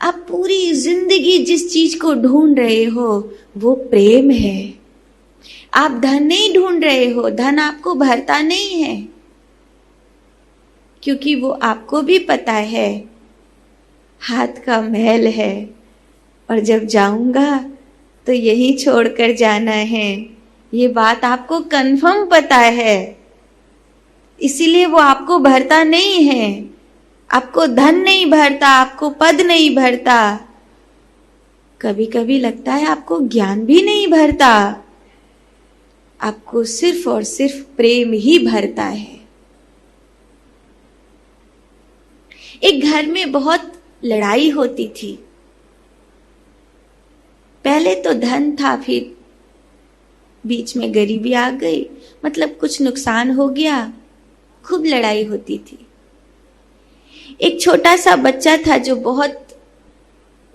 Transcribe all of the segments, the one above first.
आप पूरी जिंदगी जिस चीज को ढूंढ रहे हो वो प्रेम है। आप धन नहीं ढूंढ रहे हो, धन आपको भरता नहीं है, क्योंकि वो आपको भी पता है हाथ का मैल है और जब जाऊंगा तो यही छोड़कर जाना है। ये बात आपको कंफर्म पता है, इसीलिए वो आपको भरता नहीं है। आपको धन नहीं भरता, आपको पद नहीं भरता, कभी कभी लगता है आपको ज्ञान भी नहीं भरता, आपको सिर्फ और सिर्फ प्रेम ही भरता है। एक घर में बहुत लड़ाई होती थी। पहले तो धन था, फिर बीच में गरीबी आ गई, मतलब कुछ नुकसान हो गया, खूब लड़ाई होती थी। एक छोटा सा बच्चा था जो बहुत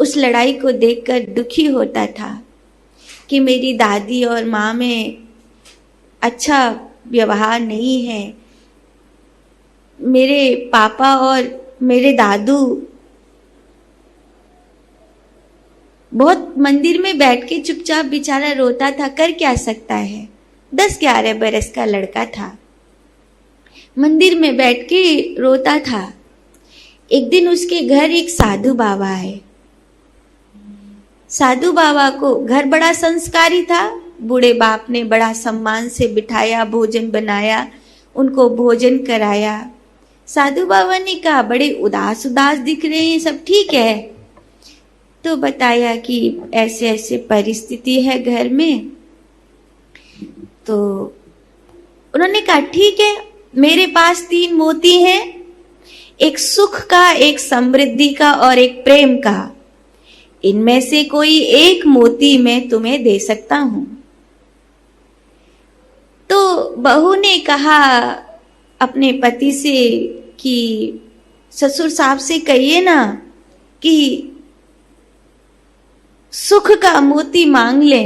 उस लड़ाई को देखकर दुखी होता था कि मेरी दादी और माँ में अच्छा व्यवहार नहीं है, मेरे पापा और मेरे दादू बहुत मंदिर में बैठ के चुपचाप बेचारा रोता था, कर क्या सकता है। 10-11 बरस का लड़का था, मंदिर में बैठ के रोता था। एक दिन उसके घर एक साधु बाबा आए। साधु बाबा को घर बड़ा संस्कारी था, बूढ़े बाप ने बड़ा सम्मान से बिठाया, भोजन बनाया, उनको भोजन कराया। साधु बाबा ने कहा बड़े उदास उदास दिख रहे हैं, सब ठीक है? तो बताया कि ऐसे ऐसे परिस्थिति है घर में। तो उन्होंने कहा ठीक है, मेरे पास 3 मोती हैं, एक सुख का, एक समृद्धि का और एक प्रेम का। इनमें से कोई एक मोती मैं तुम्हें दे सकता हूं। तो बहू ने कहा अपने पति से कि ससुर साहब से कहिए ना कि सुख का मोती मांग ले,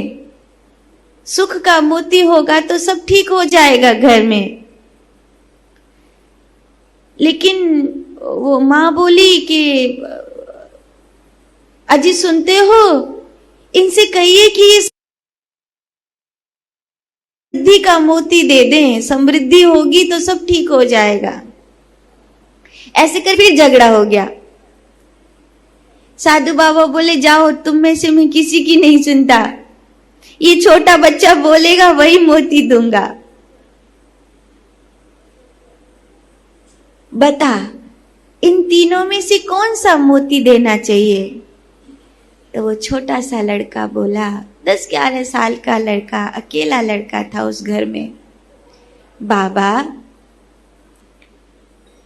सुख का मोती होगा तो सब ठीक हो जाएगा घर में। लेकिन वो माँ बोली कि अजी सुनते हो, इनसे कहिए कि ये समृद्धि का मोती दे दें, समृद्धि होगी तो सब ठीक हो जाएगा। ऐसे कर फिर झगड़ा हो गया। साधु बाबा बोले जाओ, तुम में से मैं किसी की नहीं सुनता, ये छोटा बच्चा बोलेगा वही मोती दूंगा। बता इन तीनों में से कौन सा मोती देना चाहिए? तो वो छोटा सा लड़का बोला, 10-11 साल का लड़का, अकेला लड़का था उस घर में, बाबा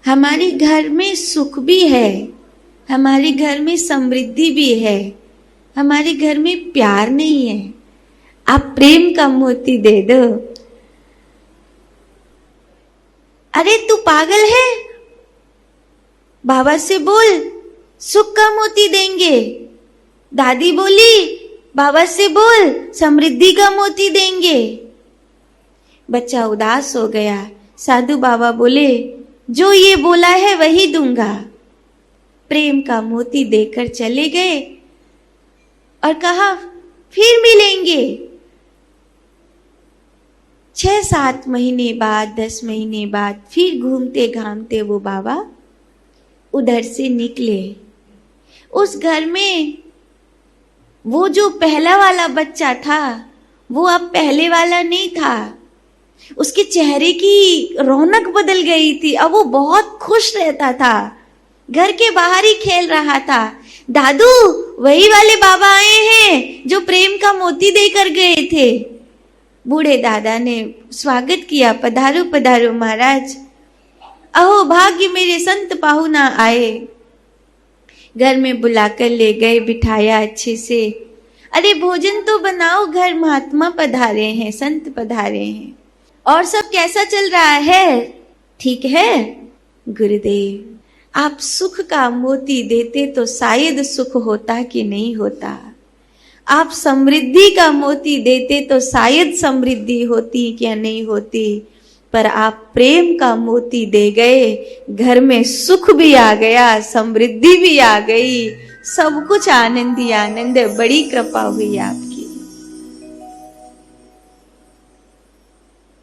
हमारे घर में सुख भी है, हमारे घर में समृद्धि भी है, हमारे घर में प्यार नहीं है, आप प्रेम का मोती दे दो। अरे तू पागल है, बाबा से बोल सुख का मोती देंगे। दादी बोली बाबा से बोल समृद्धि का मोती देंगे। बच्चा उदास हो गया। साधु बाबा बोले जो ये बोला है वही दूंगा। प्रेम का मोती देकर चले गए और कहा फिर मिलेंगे। 6-7 महीने बाद, 10 महीने बाद फिर घूमते घामते वो बाबा उधर से निकले। उस घर में वो जो पहला वाला बच्चा था वो अब पहले वाला नहीं था। उसके चेहरे की रौनक बदल गई थी। अब वो बहुत खुश रहता था, घर के बाहर ही खेल रहा था। दादू वही वाले बाबा आए हैं जो प्रेम का मोती देकर गए थे। बूढ़े दादा ने स्वागत किया, पधारो पधारो महाराज, अहो भाग्य मेरे संत पाहुना आए। घर में बुलाकर ले गए, बिठाया अच्छे से। अरे भोजन तो बनाओ, घर महात्मा पधारे हैं, संत पधारे हैं। और सब कैसा चल रहा है? ठीक है गुरुदेव, आप सुख का मोती देते तो शायद सुख होता कि नहीं होता। आप समृद्धि का मोती देते तो शायद समृद्धि होती क्या नहीं होती। पर आप प्रेम का मोती दे गए, घर में सुख भी आ गया, समृद्धि भी आ गई, सब कुछ आनंद ही आनंद है, बड़ी कृपा हुई आपकी।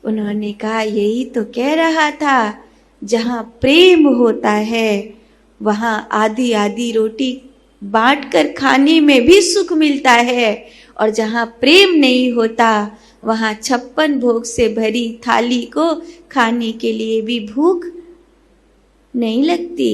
उन्होंने कहा यही तो कह रहा था, जहां प्रेम होता है वहां आधी आधी रोटी बांट कर खाने में भी सुख मिलता है, और जहां प्रेम नहीं होता वहां 56 भोग से भरी थाली को खाने के लिए भी भूख नहीं लगती।